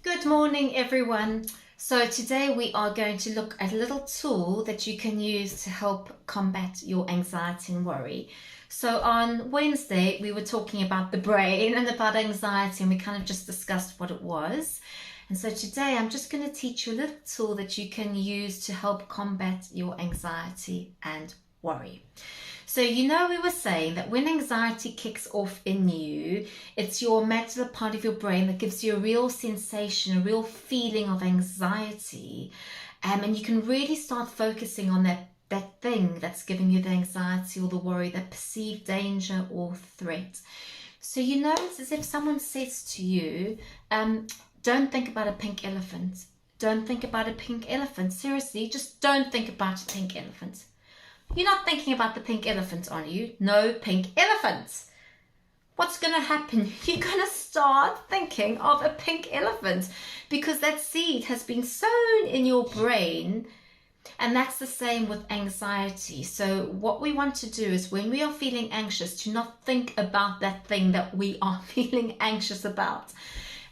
Good morning, everyone. So today we are going to look at a little tool that you can use to help combat your anxiety and worry. So on Wednesday, we were talking about the brain and about anxiety, and we kind of just discussed what it was. And so today I'm just going to teach you a little tool that you can use to help combat your anxiety and worry. So, we were saying that when anxiety kicks off in you, it's your amygdala part of your brain that gives you a real sensation, a real feeling of anxiety. And you can really start focusing on that thing that's giving you the anxiety or the worry, that perceived danger or threat. So, it's as if someone says to you, don't think about a pink elephant. Don't think about a pink elephant. Seriously, just don't think about a pink elephant. You're not thinking about the pink elephant, are you? No pink elephants. What's going to happen? You're going to start thinking of a pink elephant because that seed has been sown in your brain. And that's the same with anxiety. So what we want to do is when we are feeling anxious, to not think about that thing that we are feeling anxious about.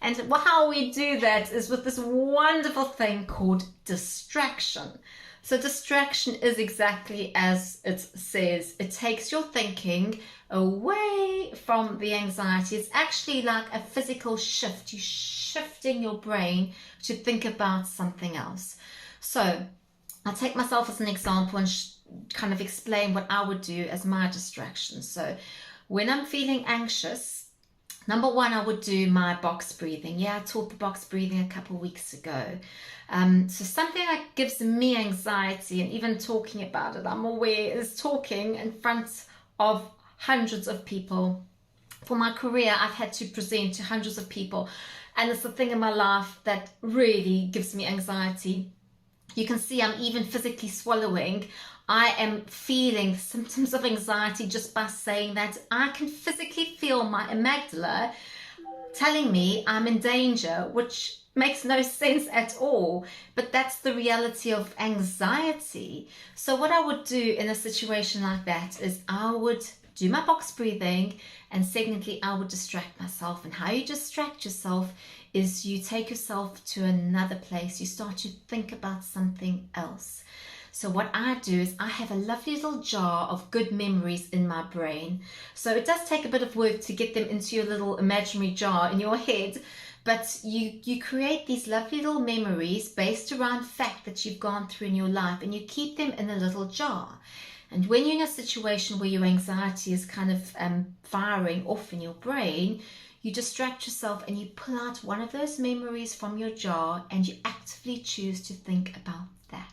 And how we do that is with this wonderful thing called distraction. So distraction is exactly as it says. It takes your thinking away from the anxiety. It's actually like a physical shift. You're shifting your brain to think about something else. So I'll take myself as an example and kind of explain what I would do as my distraction. So when I'm feeling anxious, number one, I would do my box breathing. Yeah, I taught the box breathing a couple of weeks ago. So something that gives me anxiety, and even talking about it, I'm aware, is talking in front of hundreds of people. For my career, I've had to present to hundreds of people, and it's the thing in my life that really gives me anxiety. You can see I'm even physically swallowing. I am feeling symptoms of anxiety just by saying that. I can physically feel my amygdala telling me I'm in danger, which makes no sense at all. But that's the reality of anxiety. So what I would do in a situation like that is I would do my box breathing, and secondly, I would distract myself. And how you distract yourself is you take yourself to another place. You start to think about something else. So what I do is I have a lovely little jar of good memories in my brain. So it does take a bit of work to get them into your little imaginary jar in your head, but you create these lovely little memories based around fact that you've gone through in your life, and you keep them in a little jar. And when you're in a situation where your anxiety is kind of firing off in your brain, you distract yourself and you pull out one of those memories from your jar and you actively choose to think about that.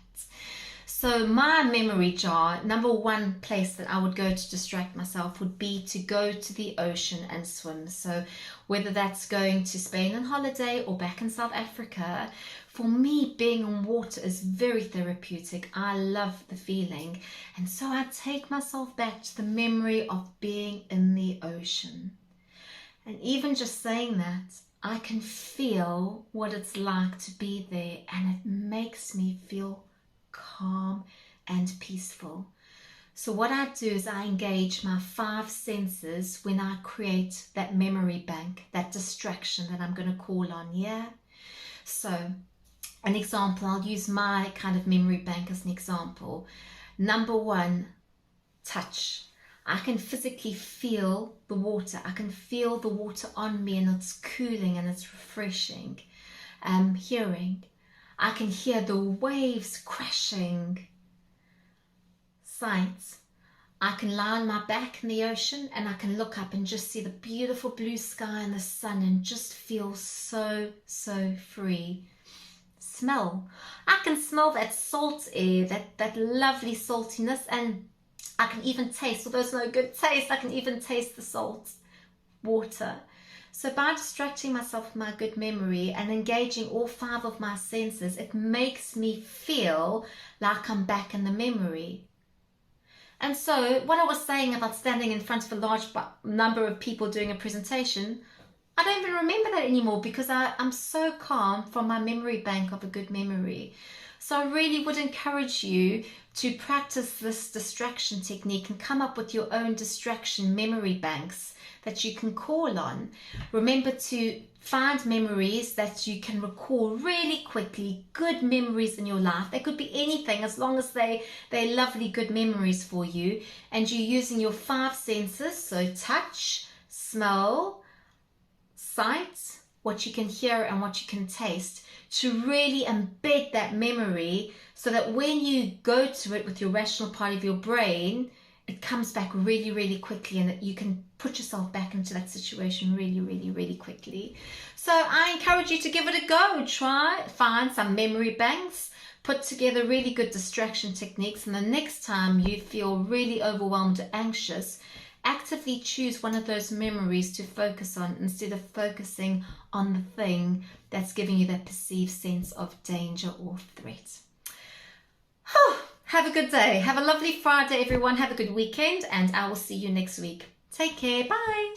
So my memory jar, number one place that I would go to distract myself would be to go to the ocean and swim. So whether that's going to Spain on holiday or back in South Africa, for me, being on water is very therapeutic. I love the feeling. And so I take myself back to the memory of being in the ocean. And even just saying that, I can feel what it's like to be there, and it makes me feel calm and peaceful. So what I do is I engage my 5 senses when I create that memory bank, that distraction that I'm going to call on. Yeah. So an example, I'll use my kind of memory bank as an example. Number one, touch. I can physically feel the water. I can feel the water on me, and it's cooling and it's refreshing. Hearing. I can hear the waves crashing. Sight. I can lie on my back in the ocean and I can look up and just see the beautiful blue sky and the sun and just feel so free. Smell. I can smell that salt air, that lovely saltiness, and I can even taste, although it's no good taste, I can even taste the salt water. So by distracting myself with my good memory and engaging all 5 of my senses, it makes me feel like I'm back in the memory. And so what I was saying about standing in front of a large number of people doing a presentation, I don't even remember that anymore because I'm so calm from my memory bank of a good memory. So I really would encourage you to practice this distraction technique and come up with your own distraction memory banks that you can call on. Remember to find memories that you can recall really quickly, good memories in your life. They could be anything as long as they're lovely, good memories for you. And you're using your 5 senses, so touch, smell, sight, what you can hear and what you can taste, to really embed that memory so that when you go to it with your rational part of your brain, it comes back really, really quickly, and that you can put yourself back into that situation really, really, really quickly. So I encourage you to give it a go. Try, find some memory banks, put together really good distraction techniques, and the next time you feel really overwhelmed or anxious, actively choose one of those memories to focus on instead of focusing on the thing that's giving you that perceived sense of danger or threat. Have a good day. Have a lovely Friday, everyone. Have a good weekend, and I will see you next week. Take care. Bye.